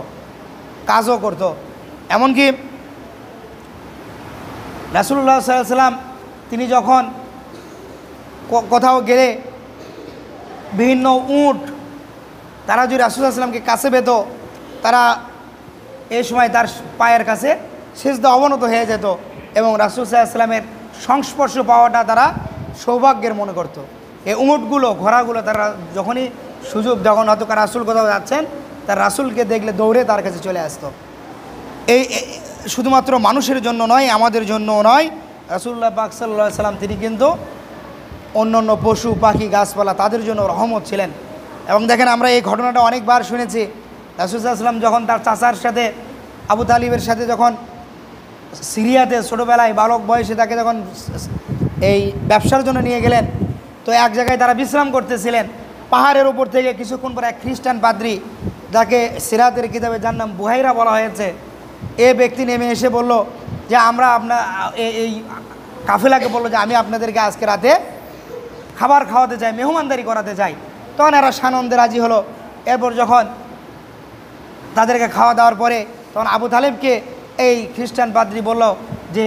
কাজও করতো। এমনকি রাসূলুল্লাহ সাল্লাল্লাহু আলাইহি ওয়াসাল্লাম তিনি যখন কোথাও গেলে বিভিন্ন উট তারা যদি রাসূল সাল্লাল্লাহু আলাইহি ওয়াসাল্লামকে কাছে পেত, তারা এই সময় তার পায়ের কাছে সিজদা অবনত হয়ে যেত এবং রাসূল সাল্লাল্লাহু আলাইহি ওয়াসাল্লামের সংস্পর্শ পাওয়াটা তারা সৌভাগ্যের মনে করত। এই উটগুলো ঘোড়াগুলো তারা যখনই সুযোগ, যখন হয়তো রাসূল কোথাও যাচ্ছেন তার রাসূলকে দেখলে দৌড়ে তার কাছে চলে আসতো। এই শুধুমাত্র মানুষের জন্য নয়, আমাদের জন্যও নয়, রাসূলুল্লাহ পাক সাল্লাল্লাহু আলাইহি ওয়াসাল্লাম তিনি কিন্তু অন্য পশু পাখি গাছপালা তাদের জন্য রহমত ছিলেন। এবং দেখেন আমরা এই ঘটনাটা অনেকবার শুনেছি। রাসূল সাল্লাল্লাহু আলাইহি ওয়াসাল্লাম যখন তার চাচার সাথে আবু তালিবের সাথে যখন সিরিয়াতে ছোটোবেলায় বালক বয়সে তাকে যখন এই ব্যবসার জন্য নিয়ে গেলেন, তো এক জায়গায় তারা বিশ্রাম করতেছিলেন। পাহাড়ের উপর থেকে কিছুক্ষণ পরে এক খ্রিস্টান পাদ্রী, যাকে সিরাতের কিতাবে যার নাম বুহাইরা বলা হয়েছে, এ ব্যক্তি নেমে এসে বলল যে আমরা এই কাফেলাকে বললো যে আমি আপনাদেরকে আজকে রাতে খাবার খাওয়াতে চাই, মেহমানদারি করাতে চাই। তখন এরা সানন্দে রাজি হলো। এরপর যখন তাদেরকে খাওয়া দাওয়ার পরে তখন আবু তালেবকে এই খ্রিস্টান পাদ্রী বলল যে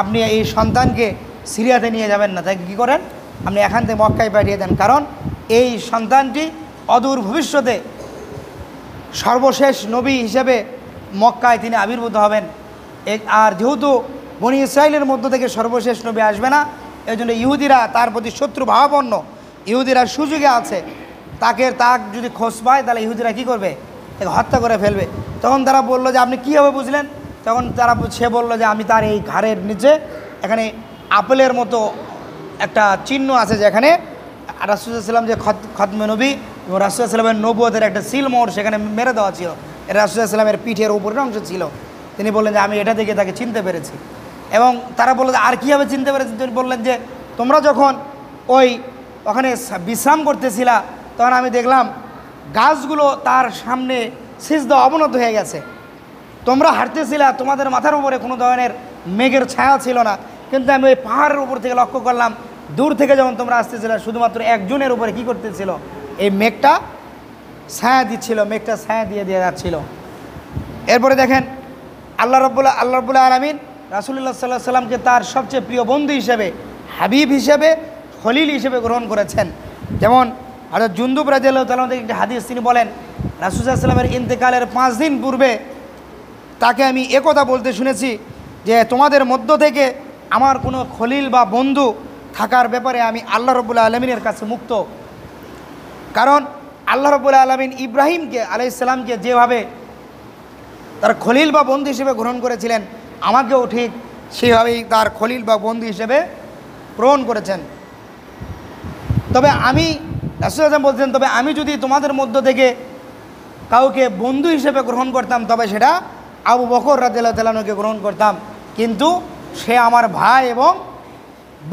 আপনি এই সন্তানকে সিরিয়াতে নিয়ে যাবেন না, তাকে কী করেন, আপনি এখান থেকে মক্কায় পাঠিয়ে দেন, কারণ এই সন্তানটি অদূর ভবিষ্যতে সর্বশেষ নবী হিসেবে মক্কায় তিনি আবির্ভূত হবেন। আর যেহেতু বনি ইসরাইলের মধ্য থেকে সর্বশেষ নবী আসবে না, এই জন্য ইহুদিরা তার প্রতি শত্রু ভাবাপন্ন, ইহুদিরা সুযোগে আছে, তাকে যদি খোঁজ পায় তাহলে ইহুদিরা কী করবে, তাকে হত্যা করে ফেলবে। তখন তারা বলল যে আপনি কীভাবে বুঝলেন? তখন সে বলল যে আমি তার এই ঘাড়ের নিচে এখানে আপেলের মতো একটা চিহ্ন আছে, যেখানে রাসূল সাল্লাল্লাহু আলাইহি ওয়াসাল্লাম যে খতমে নবী এবং রাসূল সাল্লাল্লাহু আলাইহি ওয়াসাল্লামের নবুয়তের একটা সিলমোহর সেখানে মেরে দেওয়া ছিল, এটা রাসূল সাল্লাল্লাহু আলাইহি ওয়াসাল্লামের পিঠের উপরের অংশ ছিল। তিনি বললেন যে আমি এটা দেখে তাকে চিনতে পেরেছি। এবং তারা বলল যে আর কীভাবে চিনতে পেরেছেন? তিনি বললেন যে তোমরা যখন ওই ওখানে বিশ্রাম করতেছিলা, তখন আমি দেখলাম গাছগুলো তার সামনে সিজদা অবনত হয়ে গেছে। তোমরা হাঁটতেছিলা, তোমাদের মাথার উপরে কোনো ধরনের মেঘের ছায়া ছিল না, কিন্তু আমি ওই পাহাড়ের উপর থেকে লক্ষ্য করলাম দূর থেকে যখন তোমরা আসতেছিলে শুধুমাত্র একজনের উপরে কি করতেছিল, এই মেঘটা ছায়া দিচ্ছিল, মেঘটা ছায়া দিয়ে দিয়ে যাচ্ছিল। এরপরে দেখেন আল্লাহ রাব্বুল আলামিন রাসূলুল্লাহ সাল্লাল্লাহু আলাইহি সাল্লামকে তার সবচেয়ে প্রিয় বন্ধু হিসেবে, হাবিব হিসেবে, খলিল হিসেবে গ্রহণ করেছেন। যেমন হযরত জুনদুব রাদিয়াল্লাহু তাআলা থেকে একটি হাদিস, তিনি বলেন রাসূল সাল্লাল্লাহু আলাইহি সাল্লামের ইন্তেকালের 5 দিন পূর্বে তাকে আমি একথা বলতে শুনেছি যে তোমাদের মধ্য থেকে আমার কোনো খলিল বা বন্ধু থাকার ব্যাপারে আমি আল্লাহ রাব্বুল আলামিনের কাছে মুক্ত। কারণ আল্লাহ রাব্বুল আলামিন ইব্রাহিমকে আলাইহিস সালামকে যেভাবে তার খলিল বা বন্ধু হিসেবে গ্রহণ করেছিলেন, আমাকেও ঠিক সেভাবেই তার খলিল বা বন্ধু হিসেবে গ্রহণ করেছেন। তবে আমি রাসূল আযম বলছেন, তবে আমি যদি তোমাদের মধ্য থেকে কাউকে বন্ধু হিসেবে গ্রহণ করতাম তবে সেটা আবু বকর রাদিয়াল্লাহু তাআলা আনহুকে গ্রহণ করতাম, কিন্তু সে আমার ভাই এবং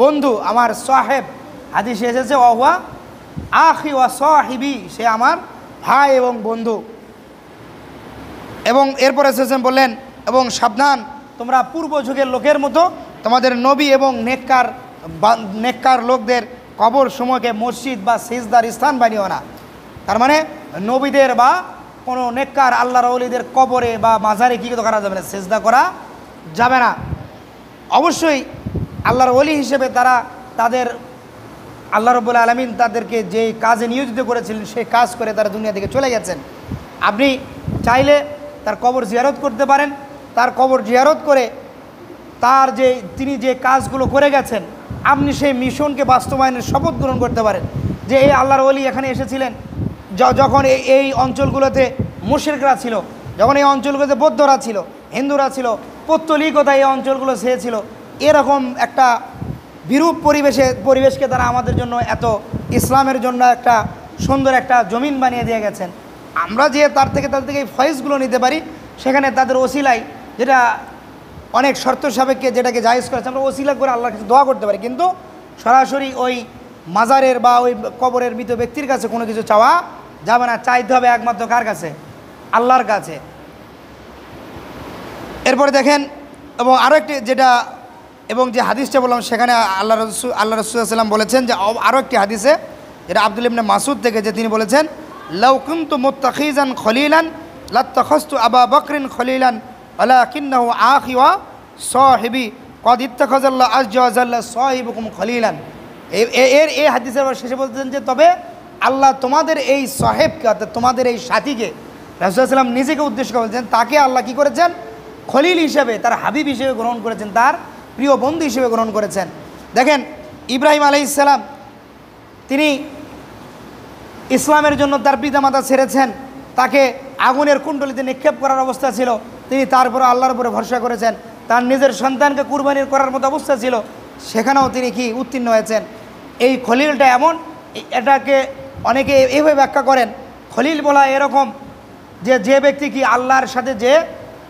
বন্ধু, আমার সাহেব। হাদিসে এসেছে ওয়া আখি ওয়া সাহিবি, সে আমার ভাই এবং বন্ধু। এবং এরপরে এসেছেন বললেন, এবং সাবধান তোমরা পূর্ব যুগের লোকের মতো তোমাদের নবী এবং নেককার লোকদের কবর সমূহকে মসজিদ বা সিজদার স্থান বানিও না। তার মানে নবীদের বা কোনো নেককার আল্লাহর ওলিদের কবরে বা মাজারে কী করা যাবে না, সিজদা করা যাবে না। অবশ্যই আল্লাহর ওলি হিসেবে তারা তাদের আল্লাহ রাব্বুল আলামিন তাদেরকে যে কাজে নিয়োজিত করেছিলেন সেই কাজ করে তারা দুনিয়া থেকে চলে গেছেন। আপনি চাইলে তার কবর জিয়ারত করতে পারেন, তার কবর জিয়ারত করে তার তিনি যে কাজগুলো করে গেছেন আপনি সেই মিশনকে বাস্তবায়নের শপথ গ্রহণ করতে পারেন যে এই আল্লাহর ওলি এখানে এসেছিলেন যখন এই অঞ্চলগুলোতে মুশরিকরা ছিল, যখন এই অঞ্চলগুলোতে বৌদ্ধরা ছিল, হিন্দুরা ছিল, পৌত্তলিকতা এই অঞ্চলগুলো ছেয়েছিল, এরকম একটা বিরূপ পরিবেশকে তারা আমাদের জন্য এত ইসলামের জন্য একটা সুন্দর একটা জমিন বানিয়ে দিয়ে গেছেন। আমরা যে তাদের থেকে এই ফয়েজগুলো নিতে পারি, সেখানে তাদের ওসিলাই, যেটা অনেক শর্ত সাপেক্ষে যেটাকে জায়েজ করেছে, আমরা ওসিলা করে আল্লাহর কাছে দোয়া করতে পারি, কিন্তু সরাসরি ওই মাজারের বা ওই কবরের মৃত ব্যক্তির কাছে কোনো কিছু চাওয়া যাবে না। চাইতে হবে একমাত্র কার কাছে? আল্লাহর কাছে। এরপরে দেখেন, এবং আরও একটি যেটা, এবং যে হাদিসটা বললাম সেখানে আল্লাহ রাসূল সাল্লাল্লাহু আলাইহি বলেছেন যে আরও একটি হাদিসে, যেটা আব্দুল্লাহ ইবনে মাসউদ থেকে, যে তিনি বলেছেন লাউ কুনতু মুত্তাখিজান খলিলান লাত্তাখাযতু আবু বকরিন খলিলান ওয়ালাকিন্নাহু আখি ওয়া সাহিবি ক্বাদ ইত্তাখাযাল্লাহু আযজা ওয়া জাল্লা সাহিবুকুম খলিলান। এই হাদিসের শেষে বলতেছেন যে তবে আল্লাহ তোমাদের এই সাহেবকে, অর্থাৎ তোমাদের এই সাথীকে, রাসূল সাল্লাল্লাহু আলাইহি ওয়াসাল্লাম নিজেকে উদ্দেশ্য করে বলছেন, তাকে আল্লাহ কি করেছেন? খলিল হিসেবে, তার হাবিব হিসেবে গ্রহণ করেছেন, তার প্রিয় বন্ধু হিসেবে গ্রহণ করেছেন। দেখেন ইব্রাহিম আলাইহিস সালাম, তিনি ইসলামের জন্য তার পিতামাতা ছেড়েছেন, তাকে আগুনের কুণ্ডলিতে নিক্ষেপ করার অবস্থা ছিল, তিনি তারপরে আল্লাহর উপরে ভরসা করেছেন। তার নিজের সন্তানকে কুরবানির করার মতো অবস্থা ছিল, সেখানেও তিনি কি উত্তীর্ণ হয়েছেন। এই খলিলটা এমন, এটাকে অনেকে এইভাবে ব্যাখ্যা করেন, খলিল বলা এরকম যে ব্যক্তি কি আল্লাহর সাথে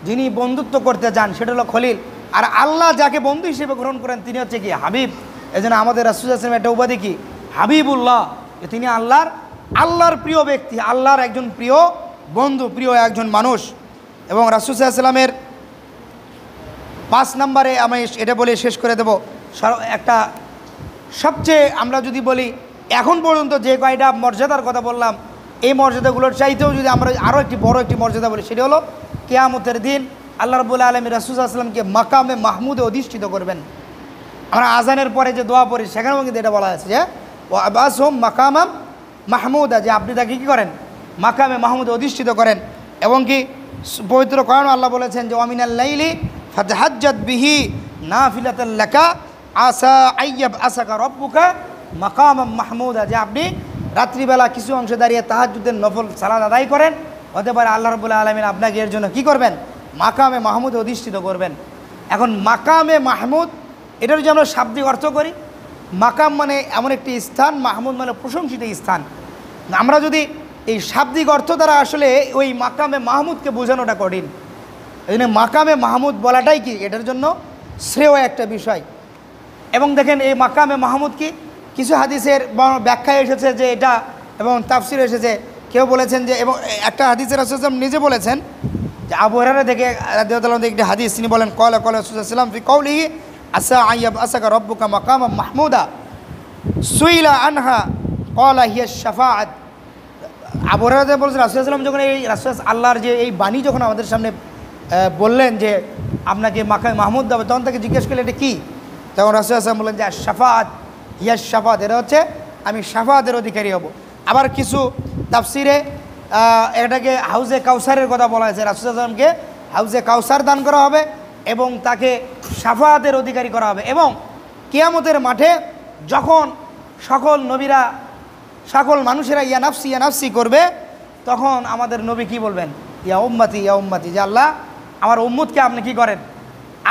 যিনি বন্ধুত্ব করতে চান সেটা হলো খলিল, আর আল্লাহ যাকে বন্ধু হিসেবে গ্রহণ করেন তিনি হচ্ছে কি হাবিব। এই জন্য আমাদের রাসূল সাল্লাল্লাহু আলাইহি ওয়াসাল্লাম একটা উপাধি কি হাবিবুল্লাহ, যে তিনি আল্লাহর প্রিয় ব্যক্তি, আল্লাহর একজন প্রিয় বন্ধু, প্রিয় একজন মানুষ। এবং রাসূল সাল্লাল্লাহু আলাইহি ওয়াসাল্লামের 5 নম্বরে আমি এটা বলে শেষ করে দেব, একটা সবচেয়ে, আমরা যদি বলি এখন পর্যন্ত যে কয়টা মর্যাদার কথা বললাম, এই মর্যাদাগুলোর চাইতেও যদি আমরা আরও একটি বড় একটি মর্যাদা বলি, সেটা হলো কিয়ামতের দিন আল্লাহ রাব্বুল আলামিন রাসূল সাল্লাল্লাহু আলাইহি ওয়াসাল্লামকে মাকামে মাহমুদে অধিষ্ঠিত করবেন। আমরা আজানের পরে যে দোয়া পড়ি সেখানেও কিন্তু এটা বলা আছে যে ওয়া আবাসহুম মাকামাম মাহমুদা, যে আপনি তাকে কী করেন? মাকামে মাহমুদে অধিষ্ঠিত করেন। এবং কি পবিত্র কোরআনে আল্লাহ বলেছেন যে ওয়ামিনাল লাইলি ফাতাহাজ্জাদ বিহি নাফিলাতাল লাকা আসা আইয়াব আসাকা রব্বুকা মাকামাম মাহমুদা, যে আপনি রাত্রিবেলা কিছু অংশে দাঁড়িয়ে তাহাজ্জুদের নফল সালাত আদায় করেন, হতে পারে আল্লাহ রাব্বুল আলামিন আপনাকে এর জন্য কী করবেন? মাকামে মাহমুদে অধিষ্ঠিত করবেন। এখন মাকামে মাহমুদ, এটার যদি আমরা শাব্দিক অর্থ করি, মাকাম মানে এমন একটি স্থান, মাহমুদ মানে প্রশংসিত স্থান। আমরা যদি এই শাব্দিক অর্থ দ্বারা আসলে ওই মাকামে মাহমুদকে বোঝানোটা কঠিন, এই জন্য মাকামে মাহমুদ বলাটাই কি এটার জন্য শ্রেয় একটা বিষয়। এবং দেখেন এই মাকামে মাহমুদ কিছু হাদিসের ব্যাখ্যায় এসেছে যে এটা, এবং তাফসিরে এসেছে, কেউ বলেছেন যে, এবং একটা হাদিসের রাসূল নিজে বলেছেন যে আবু হুরায়রা থেকে রাদিয়াল্লাহু তাআলা একটি হাদিস, তিনি বলেন ক্বালা ক্বালা রাসূলুল্লাহ সাল্লাল্লাহু আলাইহি ওয়াসাল্লাম ফি কওলিহি আসা আইয়াব আসাকা রব্বুকা মাকামান মাহমুদা সুইলা আনহা ক্বালা হিয়া শাফাআত। আবু হুরায়রা বলেছেন রাসূল সাল্লাল্লাহু আলাইহি ওয়াসাল্লাম যখন এই রাসূল আল্লাহর যে এই বাণী যখন আমাদের সামনে বললেন যে আপনাকে মাকাম মাহমুদ দেবে, তখন তাকে জিজ্ঞেস করলেন এটা কী? তখন রাসূল সাল্লাল্লাহু আলাইহি ওয়াসাল্লাম বললেন যে শাফাআত হিয়া শাফাআত, এটা হচ্ছে আমি শাফাআতের অধিকারী হব। আবার কিছু তাফসিরে এটাকে হাউজে কাউসারের কথা বলা হয়েছে, রাসূল সাল্লাল্লাহু আলাইহি ওয়াসাল্লামকে হাউজে কাউসার দান করা হবে এবং তাকে শাফাআতের অধিকারী করা হবে। এবং কিয়ামতের মাঠে যখন সকল নবীরা, সকল মানুষেরা ইয়া নাফসি করবে, তখন আমাদের নবী কি বলবেন? ইয়া উম্মতি, যে আল্লাহ আমার উম্মতকে আপনি কি করেন?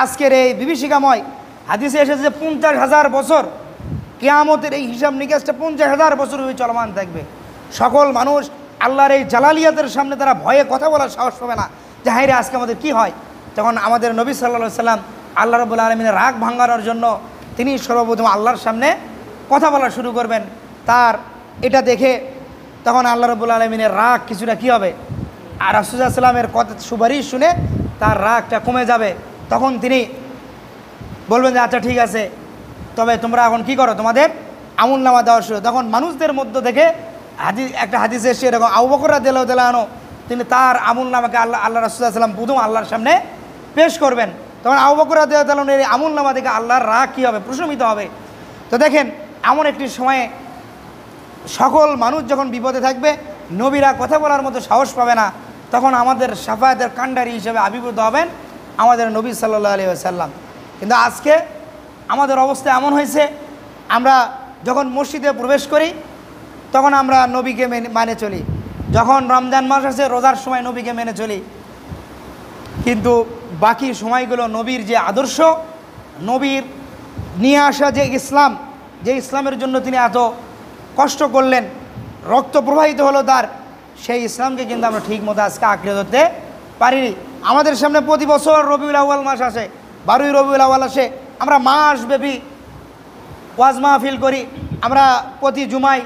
আজকের এই বিভীষিকাময় হাদিসে এসেছে যে 50,000 বছর কিয়ামতের এই হিসাব নিকাশটা 50,000 বছর চলমান থাকবে। সকল মানুষ আল্লাহর এই জালালিয়াতের সামনে তারা ভয়ে কথা বলার সাহস পাবে না যে হায় রে আজকে আমাদের কি হয়। তখন আমাদের নবী সাল্লাল্লাহু আলাইহি সাল্লাম আল্লাহ রাব্বুল আলামিনের রাগ ভাঙানোর জন্য তিনি সর্বপ্রথম আল্লাহর সামনে কথা বলা শুরু করবেন। তার এটা দেখে তখন আল্লাহ রাব্বুল আলামিনের রাগ কিছুটা কী হবে, আর রাসূল সাল্লাল্লাহু আলাইহি সাল্লামের কথা সুপারিশ শুনে তার রাগটা কমে যাবে। তখন তিনি বলবেন যে আচ্ছা ঠিক আছে, তবে তোমরা এখন কি করো, তোমাদের আমলনামা দেওয়া শুরু। তখন মানুষদের মধ্য থেকে একটা হাদিস এসে এরকম আবু বকর রাদিয়াল্লাহু তাআলা আনহু তিনি তার আমলনামাকে আল্লাহ রাসূল সাল্লাল্লাহু আলাইহি ওয়াসাল্লাম প্রথম আল্লাহর সামনে পেশ করবেন। তখন আবু বকর রাদিয়াল্লাহু তাআলা আনহুর এই আমলনামা থেকে আল্লাহর রাগ কী হবে, প্রশমিত হবে। তো দেখেন এমন একটি সময়ে সকল মানুষ যখন বিপদে থাকবে, নবীরা কথা বলার মতো সাহস পাবে না, তখন আমাদের শাফায়াতের কাণ্ডারি হিসেবে আবির্ভূত হবেন আমাদের নবী সাল্লাল্লাহু আলাইহি ওয়াসাল্লাম। কিন্তু আজকে আমাদের অবস্থা এমন হয়েছে, আমরা যখন মসজিদে প্রবেশ করি তখন আমরা নবীকে মানে চলি, যখন রমজান মাস আছে রোজার সময় নবীকে মেনে চলি, কিন্তু বাকি সময়গুলো নবীর যে আদর্শ, নবীর নিয়ে আসা যে ইসলাম, যে ইসলামের জন্য তিনি এত কষ্ট করলেন, রক্ত প্রবাহিত হলো তার, সেই ইসলামকে কিন্তু আমরা ঠিক মতো আজকে আঁকড়ে ধরতে পারিনি। আমাদের সামনে প্রতি বছর রবিউল আউয়াল মাস আসে, 12ই রবিউল আউয়াল আসে, আমরা মাসব্যাপী ওয়াজ মাহফিল করি, আমরা প্রতি জুমায়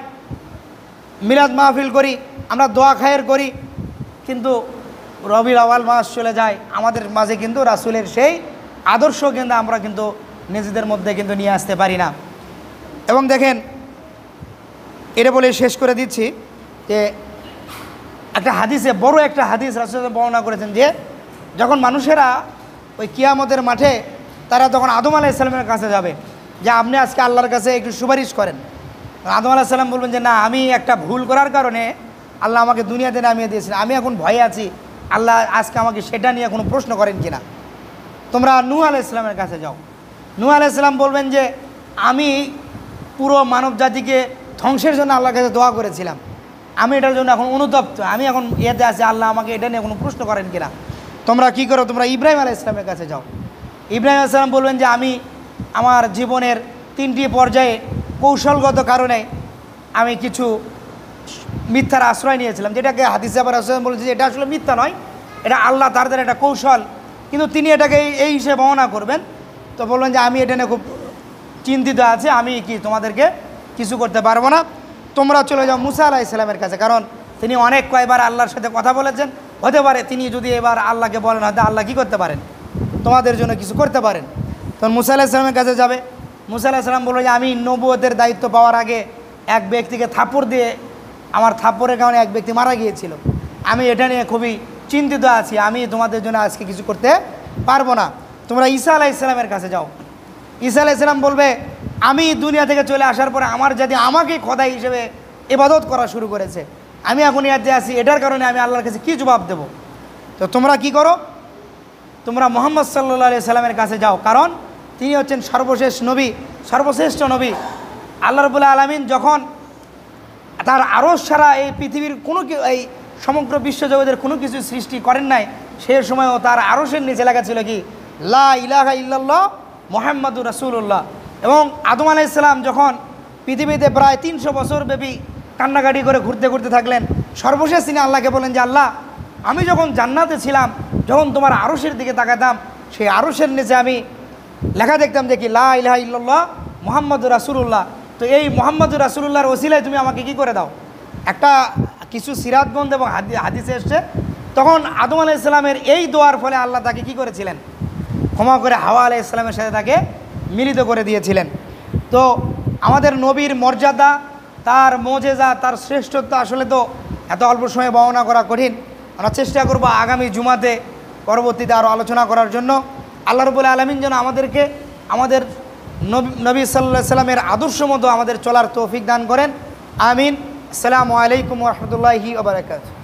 মিলাদ মাহফিল করি, আমরা দোয়া খায়ের করি, কিন্তু রবিউল আউয়াল মাস চলে যায়, আমাদের মাঝে কিন্তু রাসূলের সেই আদর্শ কিন্তু আমরা কিন্তু নিজেদের মধ্যে কিন্তু নিয়ে আসতে পারি না। এবং দেখেন এটা বলে শেষ করে দিচ্ছি যে একটা হাদিসে, বড় একটা হাদিস রাসূল বর্ণনা করেছেন যে যখন মানুষেরা ওই কিয়ামতের মাঠে তারা তখন আদম আলাইহিস সালামের কাছে যাবে যে আপনি আজকে আল্লাহর কাছে একটু সুপারিশ করেন। আদম আলাইহিস সালাম বলবেন যে না, আমি একটা ভুল করার কারণে আল্লাহ আমাকে দুনিয়াতে নামিয়ে দিয়েছেন, আমি এখন ভয়ে আছি, আল্লাহ আজকে আমাকে সেটা নিয়ে কোনো প্রশ্ন করেন কিনা, তোমরা নূহ আলাইহিস সালামের কাছে যাও। নূহ আলাইহিস সালাম বলবেন যে আমি পুরো মানব জাতিকে ধ্বংসের জন্য আল্লাহর কাছে দোয়া করেছিলাম, আমি এটার জন্য এখন অনুতপ্ত, আমি এখন ইয়েতে আছি, আল্লাহ আমাকে এটা নিয়ে কোনো প্রশ্ন করেন কিনা। তোমরা কি করো, তোমরা ইব্রাহিম আলাইহিস সালামের কাছে যাও। ইব্রাহিম আলাইহিস সালাম বলবেন যে আমি আমার জীবনের 3টি পর্যায়ে কৌশলগত কারণে আমি কিছু মিথ্যার আশ্রয় নিয়েছিলাম, যেটাকে হাদিসে আবার বলেছে যে এটা আসলে মিথ্যা নয়, এটা আল্লাহ তার দ্বারা একটা কৌশল, কিন্তু তিনি এটাকে এই হিসেবে বর্ণনা করবেন। তো বলবেন যে আমি এটা নিয়ে খুব চিন্তিত আছি, আমি কি তোমাদেরকে কিছু করতে পারবো না, তোমরা চলে যাও মুসা আলাইহিস সালামের কাছে, কারণ তিনি অনেক কয়বার আল্লাহর সাথে কথা বলেছেন, হতে পারে তিনি যদি এবার আল্লাহকে বলেন হয়তো আল্লাহ কী করতে পারেন, তোমাদের জন্য কিছু করতে পারেন। তখন মুসা আলাইহিস সালামের কাছে যাবে। মুসা আলাইহিস সালাম বলল যে আমি নবুয়তের দায়িত্ব পাওয়ার আগে এক ব্যক্তিকে থাপ্পড় দিয়ে, আমার থাপ্পড়ের কারণে এক ব্যক্তি মারা গিয়েছিল, আমি এটা নিয়ে খুবই চিন্তিত আছি, আমি তোমাদের জন্য আজকে কিছু করতে পারবো না, তোমরা ঈসা আলাইহিস সালামের কাছে যাও। ঈসা আলাইহিস সালাম বলবে আমি দুনিয়া থেকে চলে আসার পরে আমার জাতি আমাকে খোদা হিসেবে ইবাদত করা শুরু করেছে, আমি এখন ইয়াতে আছি, এটার কারণে আমি আল্লাহর কাছে কী জবাব দেব। তো তোমরা কি করো, তোমরা মুহাম্মদ সাল্লাল্লাহু আলাইহি সাল্লামের কাছে যাও, কারণ তিনি হচ্ছেন সর্বশেষ নবী, সর্বশ্রেষ্ঠ নবী। আল্লাহ রাব্বুল আলামিন যখন তার আরশ ছাড়া এই পৃথিবীর কোনো এই সমগ্র বিশ্বজগতের কোনো কিছু সৃষ্টি করেন নাই, সে সময়ও তার আরশের নিচে লেখা ছিল কি লা ইলাহা ইল্লাল্লাহ মুহাম্মাদুর রাসূলুল্লাহ। এবং আদম আলাইহিস সালাম যখন পৃথিবীতে প্রায় 300 বছর ব্যাপী কান্নাকাটি করে ঘুরতে ঘুরতে থাকলেন, সর্বশেষ তিনি আল্লাহকে বলেন যে আল্লাহ আমি যখন জান্নাতে ছিলাম, যখন তোমার আরশের দিকে তাকাতাম, সেই আরশের নিচে আমি লেখা দেখতাম যে কি লা ইলাহা ইল্লাল্লাহ মুহাম্মাদুর রাসূলুল্লাহ। তো এই মোহাম্মদুর রাসূলুল্লাহর ওসিলায় তুমি আমাকে কি করে দাও। একটা কিছু সিরাতগঞ্জ এবং হাদিসে এসছে, তখন আদম আলাইহিস সালামের এই দোয়ার ফলে আল্লাহ তাকে কি করেছিলেন, ক্ষমা করে হাওয়া আলাইহিস সালামের সাথে তাকে মিলিত করে দিয়েছিলেন। তো আমাদের নবীর মর্যাদা, তার মোজেজা, তার শ্রেষ্ঠত্ব আসলে তো এত অল্প সময়ে বর্ণনা করা কঠিন। আমরা চেষ্টা করব আগামী জুমাতে পরবর্তীতে আরও আলোচনা করার জন্য। আল্লাহ রাব্বুল আলামিন যেন আমাদেরকে আমাদের নবী সাল্লাল্লাহু আলাইহি সাল্লামের আদর্শ মতো আমাদের চলার তৌফিক দান করেন। আমিন। আসসালামু আলাইকুম ওয়া রাহমাতুল্লাহি ওয়া বারাকাতুহু।